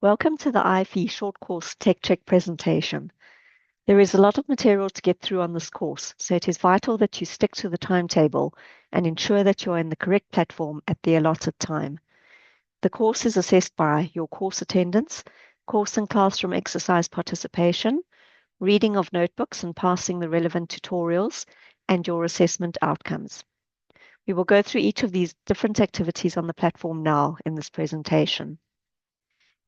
Welcome to the IFE Short Course Tech Check presentation. There is a lot of material to get through on this course, so it is vital that you stick to the timetable and ensure that you are in the correct platform at the allotted time. The course is assessed by your course attendance, course and classroom exercise participation, reading of notebooks and passing the relevant tutorials, and your assessment outcomes. We will go through each of these different activities on the platform now in this presentation.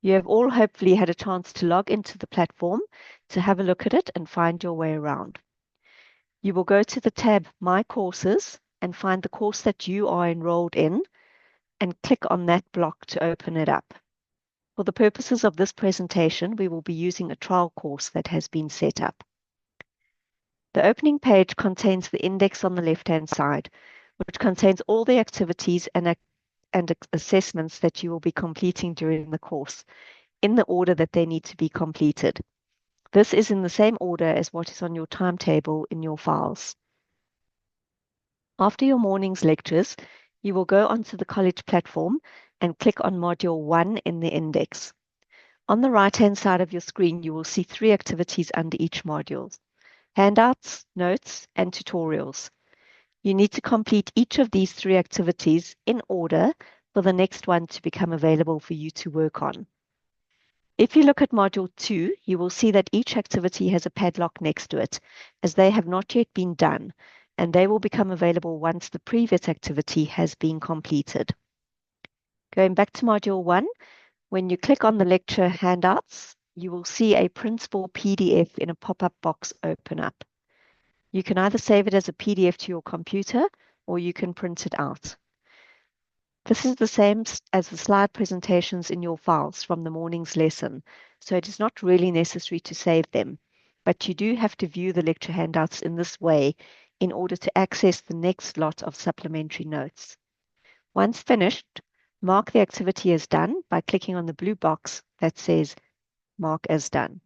You have all hopefully had a chance to log into the platform to have a look at it and find your way around. You will go to the tab My Courses and find the course that you are enrolled in and click on that block to open it up. For the purposes of this presentation, we will be using a trial course that has been set up. The opening page contains the index on the left-hand side, which contains all the activities and assessments that you will be completing during the course, in the order that they need to be completed. This is in the same order as what is on your timetable in your files. After your morning's lectures, you will go onto the college platform and click on Module 1 in the index. On the right-hand side of your screen, you will see 3 activities under each module: handouts, notes, and tutorials. You need to complete each of these 3 activities in order for the next one to become available for you to work on. If you look at Module 2, you will see that each activity has a padlock next to it, as they have not yet been done, and they will become available once the previous activity has been completed. Going back to Module 1, when you click on the lecture handouts, you will see a printable PDF in a pop-up box open up. You can either save it as a PDF to your computer, or you can print it out. This is the same as the slide presentations in your files from the morning's lesson, so it is not really necessary to save them, but you do have to view the lecture handouts in this way in order to access the next lot of supplementary notes. Once finished, mark the activity as done by clicking on the blue box that says Mark as Done.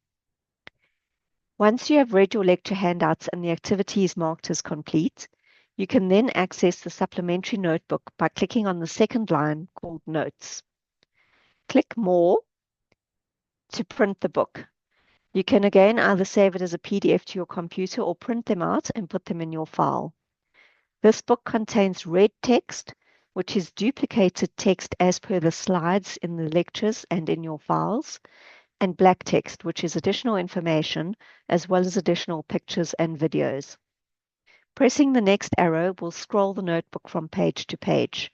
Once you have read your lecture handouts and the activity is marked as complete, you can then access the supplementary notebook by clicking on the second line called Notes. Click More to print the book. You can again either save it as a PDF to your computer or print them out and put them in your file. This book contains red text, which is duplicated text as per the slides in the lectures and in your files, and black text, which is additional information as well as additional pictures and videos. Pressing the next arrow will scroll the notebook from page to page.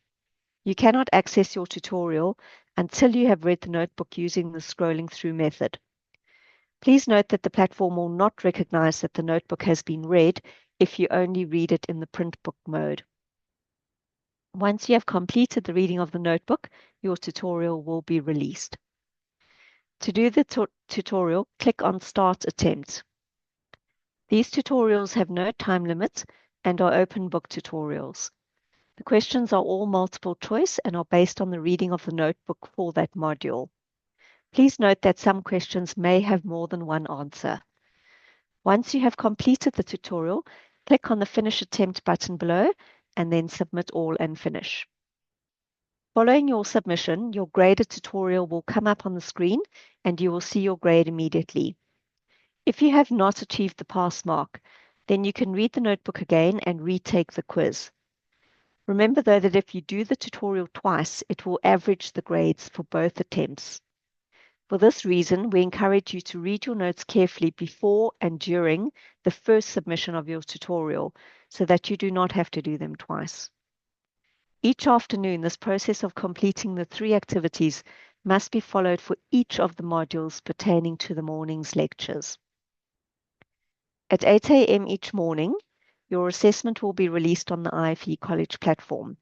You cannot access your tutorial until you have read the notebook using the scrolling through method. Please note that the platform will not recognize that the notebook has been read if you only read it in the print book mode. Once you have completed the reading of the notebook, your tutorial will be released. To do the tutorial, click on Start Attempt. These tutorials have no time limit and are open book tutorials. The questions are all multiple choice and are based on the reading of the notebook for that module. Please note that some questions may have more than one answer. Once you have completed the tutorial, click on the Finish Attempt button below and then Submit All and Finish. Following your submission, your graded tutorial will come up on the screen and you will see your grade immediately. If you have not achieved the pass mark, then you can read the notebook again and retake the quiz. Remember though that if you do the tutorial twice, it will average the grades for both attempts. For this reason, we encourage you to read your notes carefully before and during the first submission of your tutorial so that you do not have to do them twice. Each afternoon, this process of completing the 3 activities must be followed for each of the modules pertaining to the morning's lectures. At 8 a.m. each morning, your assessment will be released on the IFE College platform.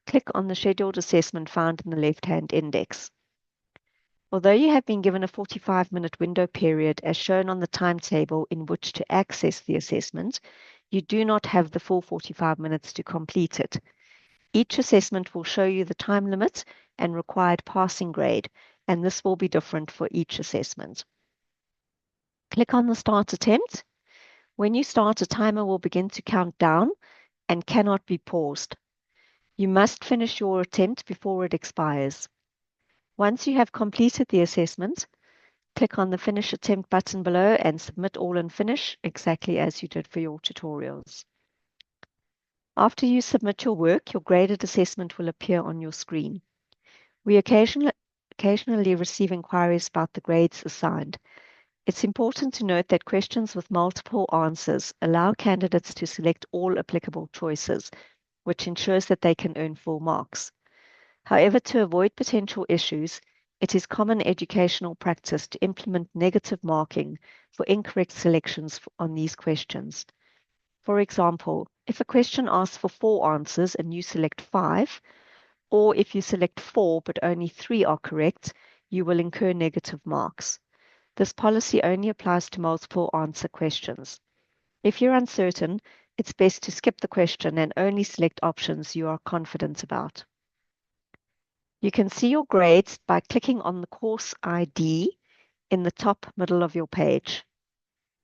Click on the scheduled assessment found in the left-hand index. Although you have been given a 45-minute window period as shown on the timetable in which to access the assessment, you do not have the full 45 minutes to complete it. Each assessment will show you the time limit and required passing grade, and this will be different for each assessment. Click on the Start Attempt. When you start, a timer will begin to count down and cannot be paused. You must finish your attempt before it expires. Once you have completed the assessment, click on the Finish Attempt button below and submit all and finish, exactly as you did for your tutorials. After you submit your work, your graded assessment will appear on your screen. We occasionally receive inquiries about the grades assigned. It's important to note that questions with multiple answers allow candidates to select all applicable choices, which ensures that they can earn full marks. However, to avoid potential issues, it is common educational practice to implement negative marking for incorrect selections on these questions. For example, if a question asks for 4 answers and you select 5, or if you select 4 but only 3 are correct, you will incur negative marks. This policy only applies to multiple answer questions. If you're uncertain, it's best to skip the question and only select options you are confident about. You can see your grades by clicking on the course ID in the top middle of your page.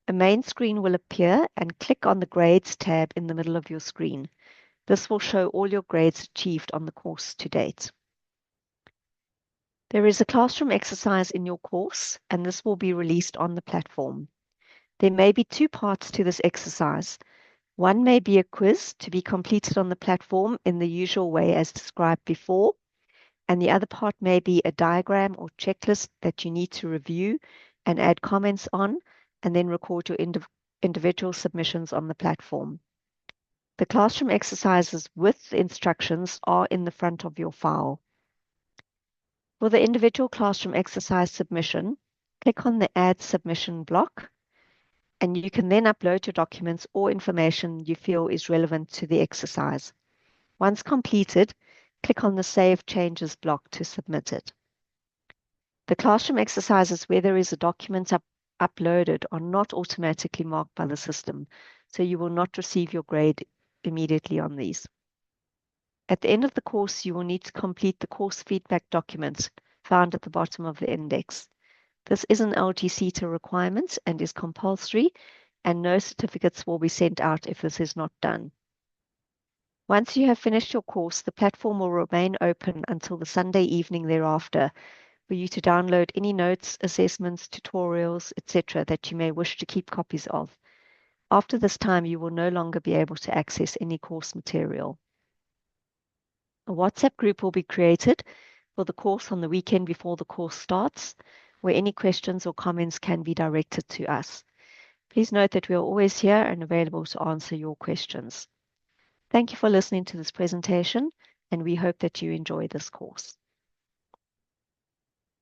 A main screen will appear, and click on the Grades tab in the middle of your screen. This will show all your grades achieved on the course to date. There is a classroom exercise in your course, and this will be released on the platform. There may be 2 parts to this exercise. One may be a quiz to be completed on the platform in the usual way as described before, and the other part may be a diagram or checklist that you need to review and add comments on, and then record your individual submissions on the platform. The classroom exercises with the instructions are in the front of your file. For the individual classroom exercise submission, click on the Add Submission block, and you can then upload your documents or information you feel is relevant to the exercise. Once completed, click on the Save Changes block to submit it. The classroom exercises where there is a document uploaded are not automatically marked by the system, so you will not receive your grade immediately on these. At the end of the course, you will need to complete the course feedback documents found at the bottom of the index. This is an LGCETA requirement and is compulsory, and no certificates will be sent out if this is not done. Once you have finished your course, the platform will remain open until the Sunday evening thereafter for you to download any notes, assessments, tutorials, etc. that you may wish to keep copies of. After this time, you will no longer be able to access any course material. A WhatsApp group will be created for the course on the weekend before the course starts, where any questions or comments can be directed to us. Please note that we are always here and available to answer your questions. Thank you for listening to this presentation, and we hope that you enjoy this course.